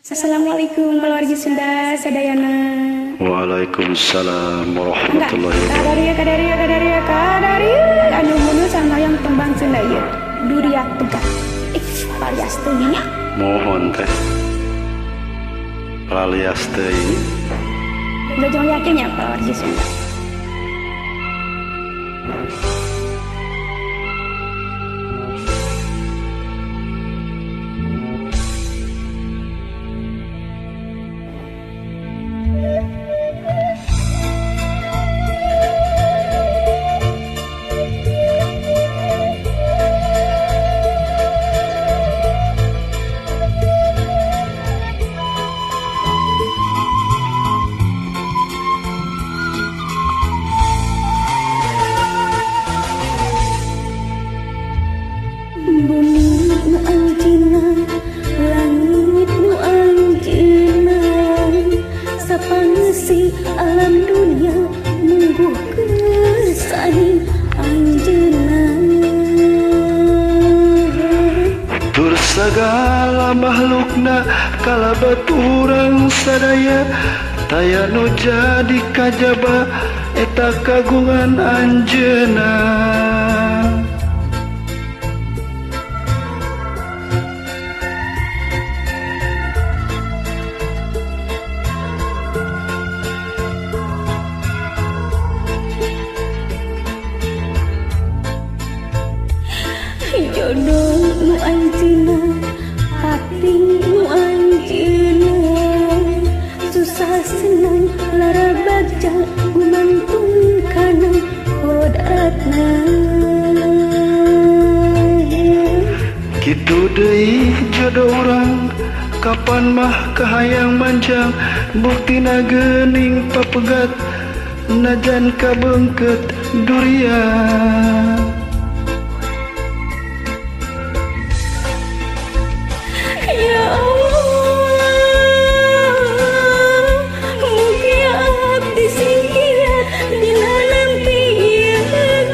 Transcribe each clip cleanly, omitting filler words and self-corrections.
Assalamualaikum keluarga Sunda Sadayana. Waalaikumsalam warahmatullahi wabarakatuh. Kadaria anu munu sanayang tembang Sunda ieu. Duriak tegak. Alias teuing nya. Mohon teh. Alias teuing. Bojong yakin ya keluarga Sunda. Bumi nu anjeunna, langit nu anjeunna, sapaneusi alam dunia mungguh kersani anjeunna. Tur sagala makhlukna kalabat urang sadaya taya nu jadi kajaba eta kagungan anjeunna. Jodoh nu anjeunna, hati nu anjeunna, susah senang lara bagja gumantung kana kodratna. Kitu deui jodoh urang, kapan mah kahayang manjang, buktina geuning papegat, najan kabeungkeut durian. Ya Allah, mugia abdi singkiran dina lampi ieu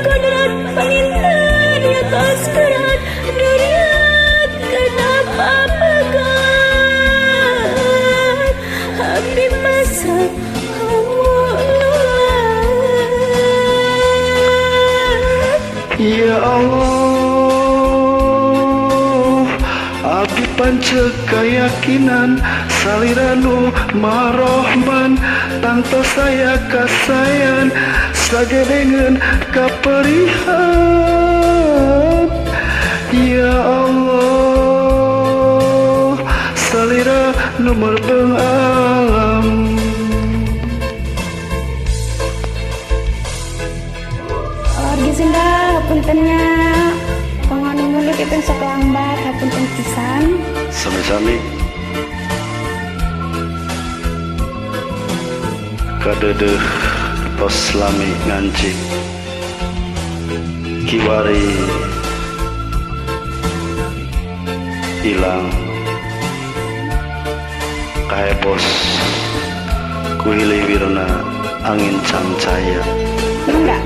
kodrat panginten di atas kerat duriat kenapa pegat abdi pasrah Allah. Ya Allah, abdi pancek keyakinan salira nu marohman, tanpa saya kasayan sagedengeun kaperihan. Ya Allah, salira nu merbeung alam. Keluarga Sunda puntennya pangan mulut itu sok lambat hapunten pisan. Sami-sami kadeudeuk tos lami ngancik kiwari ilang kaebos ku hiliwirna angin cancaya. Enggak.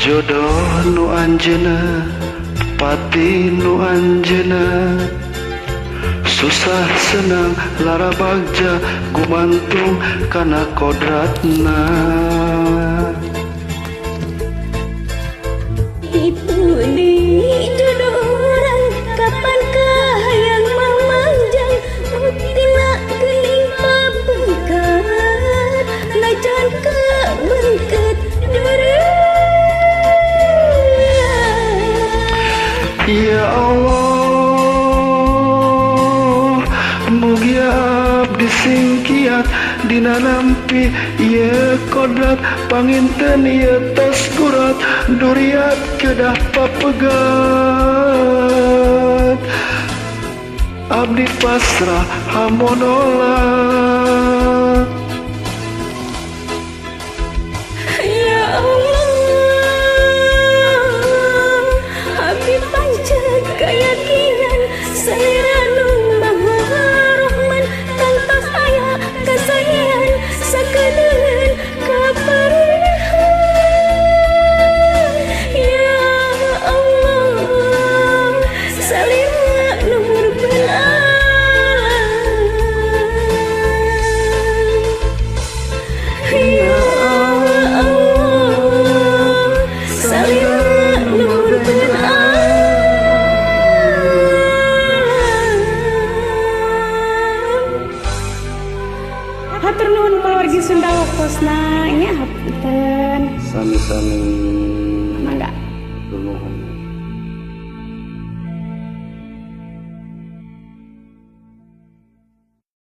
Jodoh nu anjeunna, pati nu anjeunna, susah senang lara bagja gumantung kana kodratna. Itu di jodoh orang kapankah yang memanjang buktina geuning pabegat najan kabeungkeut durian. Ya Allah, mugia abdi sing kiat dina lampi ieu kodrat panginten ieu tos gurat duriat kedah papegat abdi pasrah hamonolak. Ya Allah, abdi pancet keyakinan salira nu maha rohman, tanpa aya kasayan sakedeung kaperihan. ngaostosna nya hapunten. Sami-sami.